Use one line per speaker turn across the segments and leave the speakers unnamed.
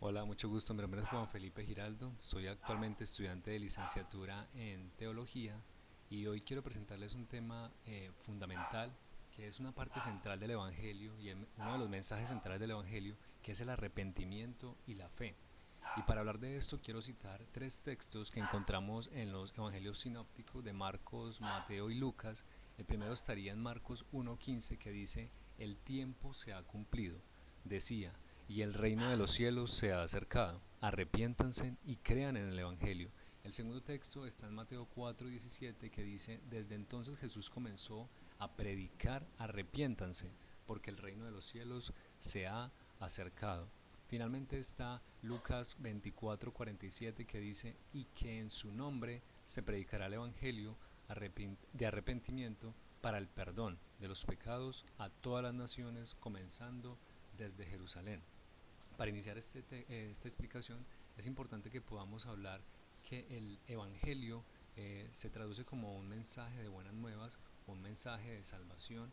Hola, mucho gusto. Mi nombre es Juan Felipe Giraldo. Soy actualmente estudiante de licenciatura en teología y hoy quiero presentarles un tema fundamental que es una parte central del Evangelio y uno de los mensajes centrales del Evangelio, que es el arrepentimiento y la fe. Y para hablar de esto quiero citar tres textos que encontramos en los Evangelios sinópticos de Marcos, Mateo y Lucas. El primero estaría en Marcos 1:15, que dice: el tiempo se ha cumplido, decía, y el reino de los cielos se ha acercado. Arrepiéntanse y crean en el Evangelio. El segundo texto está en Mateo 4:17, que dice: desde entonces Jesús comenzó a predicar: arrepiéntanse, porque el reino de los cielos se ha acercado. Finalmente está Lucas 24:47, que dice: y que en su nombre se predicará el Evangelio de arrepentimiento para el perdón de los pecados a todas las naciones, comenzando desde Jerusalén. Para iniciar esta explicación es importante que podamos hablar que el Evangelio se traduce como un mensaje de buenas nuevas, un mensaje de salvación,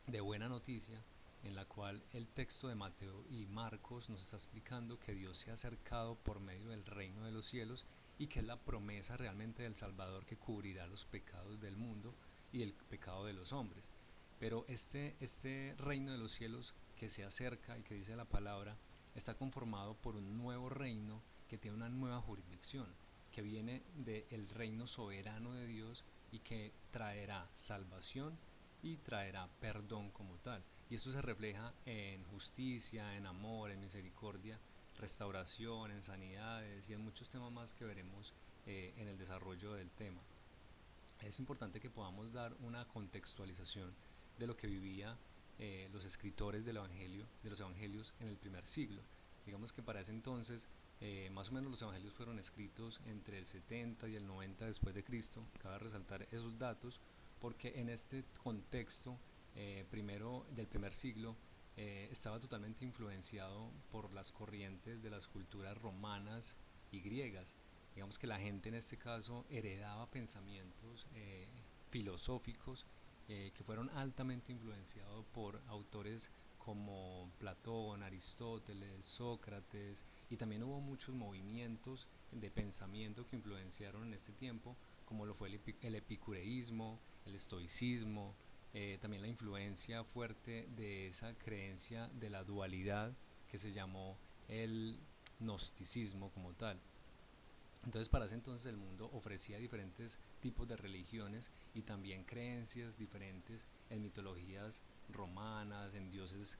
de buena noticia, en la cual el texto de Mateo y Marcos nos está explicando que Dios se ha acercado por medio del reino de los cielos y que es la promesa realmente del Salvador que cubrirá los pecados del mundo y el pecado de los hombres. Pero este reino de los cielos que se acerca y que dice la palabra está conformado por un nuevo reino que tiene una nueva jurisdicción, que viene del reino soberano de Dios y que traerá salvación y traerá perdón como tal. Y esto se refleja en justicia, en amor, en misericordia, restauración, en sanidades y en muchos temas más que veremos en el desarrollo del tema. Es importante que podamos dar una contextualización de lo que vivía los escritores del evangelio, de los evangelios en el primer siglo. Digamos que para ese entonces, más o menos los evangelios fueron escritos entre el 70 y el 90 después de Cristo. Cabe resaltar esos datos porque en este contexto primero del primer siglo estaba totalmente influenciado por las corrientes de las culturas romanas y griegas. Digamos que la gente en este caso heredaba pensamientos filosóficos que fueron altamente influenciados por autores como Platón, Aristóteles, Sócrates, y también hubo muchos movimientos de pensamiento que influenciaron en este tiempo, como lo fue el epicureísmo, el estoicismo, también la influencia fuerte de esa creencia de la dualidad que se llamó el gnosticismo como tal. Entonces, para ese entonces el mundo ofrecía diferentes tipos de religiones y también creencias diferentes en mitologías romanas, en dioses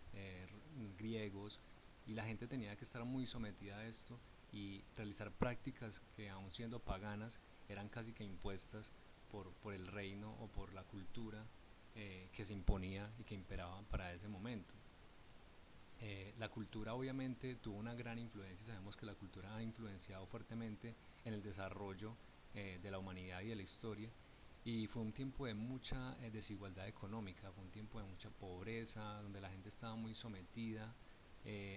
griegos, y la gente tenía que estar muy sometida a esto y realizar prácticas que, aun siendo paganas, eran casi que impuestas por el reino o por la cultura que se imponía y que imperaba para ese momento. La cultura obviamente tuvo una gran influencia, sabemos que la cultura ha influenciado fuertemente en el desarrollo de la humanidad y de la historia, y fue un tiempo de mucha desigualdad económica, fue un tiempo de mucha pobreza, donde la gente estaba muy sometida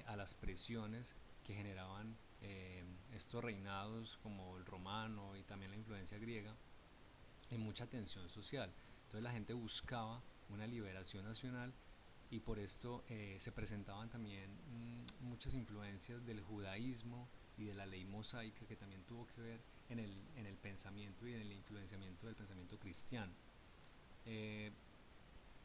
a las presiones que generaban estos reinados como el romano y también la influencia griega, en mucha tensión social. Entonces la gente buscaba una liberación nacional y por esto se presentaban también muchas influencias del judaísmo y de la ley mosaica, que también tuvo que ver en el pensamiento y en el influenciamiento del pensamiento cristiano. Eh,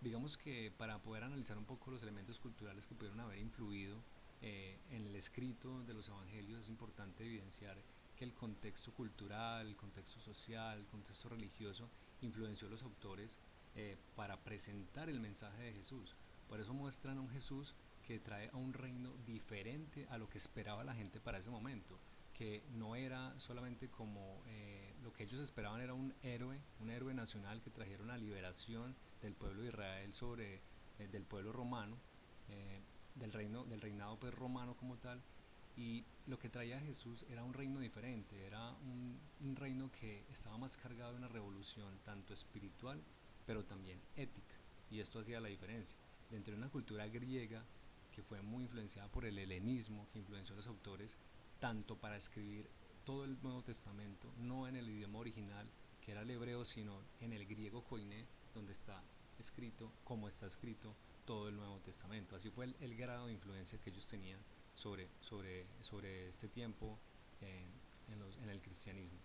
digamos que para poder analizar un poco los elementos culturales que pudieron haber influido en el escrito de los evangelios, es importante evidenciar que el contexto cultural, el contexto social, el contexto religioso influenció a los autores para presentar el mensaje de Jesús. Por eso muestran a un Jesús que trae a un reino diferente a lo que esperaba la gente para ese momento, que no era solamente como lo que ellos esperaban, era un héroe nacional que trajera una liberación del pueblo de Israel sobre del pueblo romano, eh, del reinado pues, romano como tal, y lo que traía Jesús era un reino diferente, era un reino que estaba más cargado de una revolución tanto espiritual pero también ética, y esto hacía la diferencia. Dentro de una cultura griega que fue muy influenciada por el helenismo, que influenció a los autores tanto para escribir todo el Nuevo Testamento, no en el idioma original, que era el hebreo, sino en el griego koiné, donde está escrito, como está escrito todo el Nuevo Testamento. Así fue el grado de influencia que ellos tenían sobre este tiempo en el cristianismo.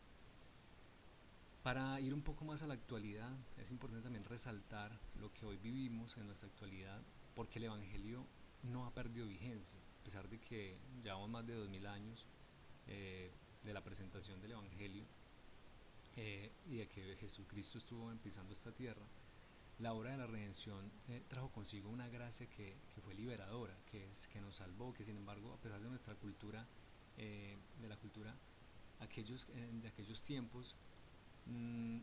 Para ir un poco más a la actualidad, es importante también resaltar lo que hoy vivimos en nuestra actualidad, porque el Evangelio no ha perdido vigencia, a pesar de que llevamos más de 2000 años de la presentación del Evangelio y de que Jesucristo estuvo pisando esta tierra. La obra de la redención trajo consigo una gracia que fue liberadora, que nos salvó, que sin embargo, a pesar de nuestra cultura, de la cultura de aquellos tiempos, mmm,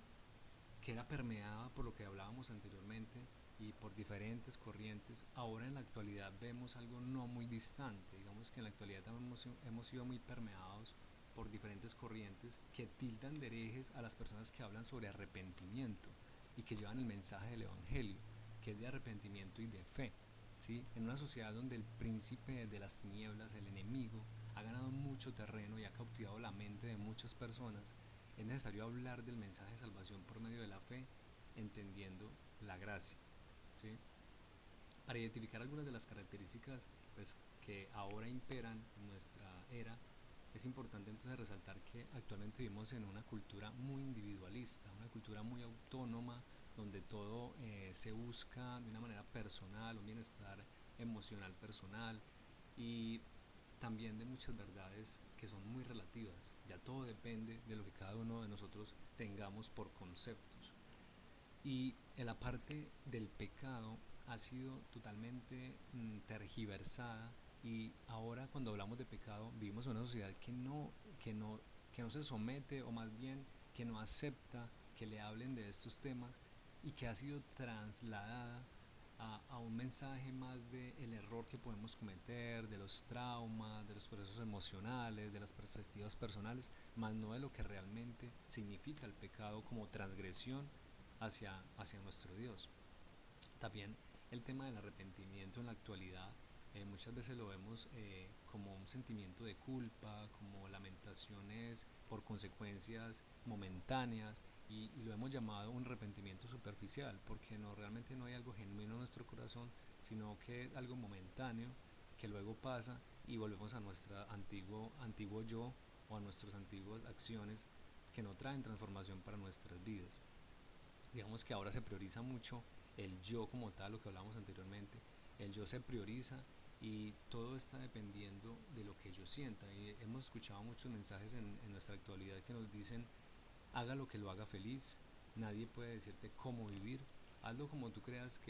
que era permeada por lo que hablábamos anteriormente y por diferentes corrientes, ahora en la actualidad vemos algo no muy distante. Digamos que en la actualidad hemos sido muy permeados por diferentes corrientes que tildan de herejes a las personas que hablan sobre arrepentimiento y que llevan el mensaje del Evangelio, que es de arrepentimiento y de fe. ¿Sí? En una sociedad donde el príncipe de las tinieblas, el enemigo, ha ganado mucho terreno y ha cautivado la mente de muchas personas, es necesario hablar del mensaje de salvación por medio de la fe, entendiendo la gracia. ¿Sí? Para identificar algunas de las características pues, que ahora imperan en nuestra era, es importante entonces resaltar que actualmente vivimos en una cultura muy individualista, una cultura muy autónoma, donde todo se busca de una manera personal, un bienestar emocional personal y también de muchas verdades que son muy relativas. Ya todo depende de lo que cada uno de nosotros tengamos por conceptos. Y en la parte del pecado ha sido totalmente tergiversada, y ahora cuando hablamos de pecado vivimos en una sociedad que no se somete, o más bien que no acepta que le hablen de estos temas, y que ha sido trasladada a un mensaje más de el error que podemos cometer, de los traumas, de los procesos emocionales, de las perspectivas personales, más no de lo que realmente significa el pecado como transgresión hacia nuestro Dios. También el tema del arrepentimiento en la actualidad muchas veces lo vemos como un sentimiento de culpa, como lamentaciones por consecuencias momentáneas, y lo hemos llamado un arrepentimiento superficial, porque realmente no hay algo genuino en nuestro corazón, sino que es algo momentáneo que luego pasa y volvemos a nuestro antiguo yo, o a nuestras antiguas acciones que no traen transformación para nuestras vidas. Digamos que ahora se prioriza mucho el yo como tal, lo que hablábamos anteriormente. El yo se prioriza y todo está dependiendo de lo que yo sienta. Y hemos escuchado muchos mensajes en nuestra actualidad que nos dicen: haga lo que lo haga feliz, nadie puede decirte cómo vivir, hazlo como tú creas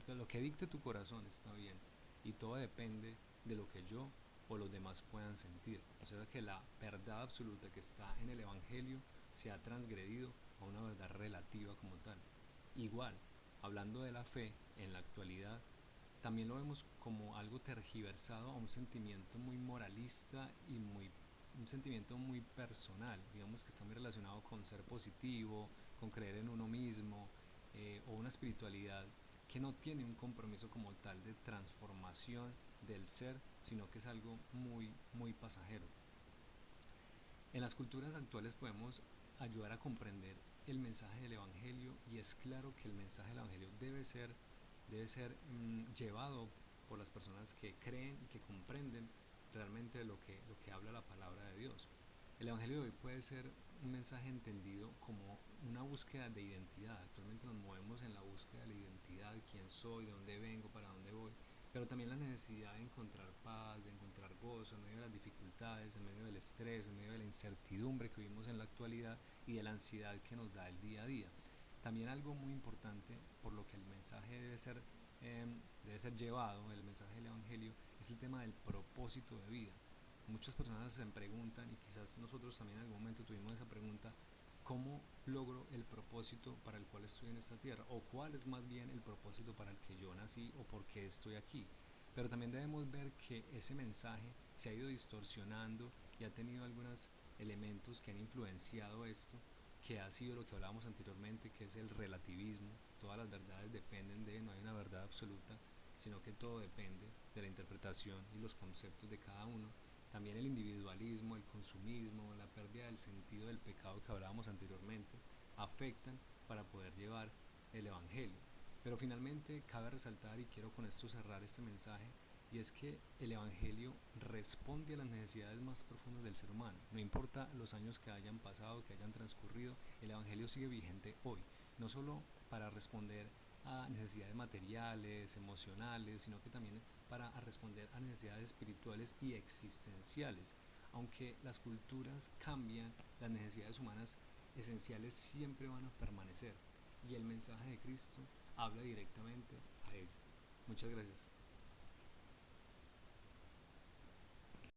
lo que dicte tu corazón está bien, y todo depende de lo que yo o los demás puedan sentir. O sea que la verdad absoluta que está en el Evangelio se ha transgredido a una verdad relativa como tal. Igual, hablando de la fe en la actualidad, también lo vemos como algo tergiversado a un sentimiento muy moralista y un sentimiento muy personal. Digamos que está muy relacionado con ser positivo, con creer en uno mismo, o una espiritualidad que no tiene un compromiso como tal de transformación del ser, sino que es algo muy pasajero. En las culturas actuales podemos ayudar a comprender el mensaje del Evangelio, y es claro que el mensaje del Evangelio debe ser llevado por las personas que creen y que comprenden realmente lo que habla la palabra de Dios. El Evangelio de hoy puede ser un mensaje entendido como una búsqueda de identidad. Actualmente nos movemos en la búsqueda de la identidad: quién soy, de dónde vengo, para dónde voy, pero también la necesidad de encontrar paz, de encontrar gozo en medio de las dificultades, en medio del estrés, en medio de la incertidumbre que vivimos en la actualidad y de la ansiedad que nos da el día a día. También algo muy importante por lo que el mensaje debe ser llevado, el mensaje del Evangelio, es el tema del propósito de vida. Muchas personas se preguntan, y quizás nosotros también en algún momento tuvimos esa pregunta: ¿cómo logro el propósito para el cual estoy en esta tierra? ¿O cuál es más bien el propósito para el que yo nací, o por qué estoy aquí? Pero también debemos ver que ese mensaje se ha ido distorsionando y ha tenido algunos elementos que han influenciado esto, que ha sido lo que hablábamos anteriormente, que es el relativismo. Todas las verdades dependen no hay una verdad absoluta, sino que todo depende de la interpretación y los conceptos de cada uno. También el individualismo, el consumismo, la pérdida del sentido del pecado que hablábamos anteriormente, afectan para poder llevar el Evangelio. Pero finalmente cabe resaltar, y quiero con esto cerrar este mensaje, y es que el Evangelio responde a las necesidades más profundas del ser humano. No importa los años que hayan pasado, que hayan transcurrido, el Evangelio sigue vigente hoy, no solo para responder a necesidades materiales, emocionales, sino que también para responder a necesidades espirituales y existenciales. Aunque las culturas cambian, las necesidades humanas esenciales siempre van a permanecer y el mensaje de Cristo habla directamente a ellas. Muchas gracias.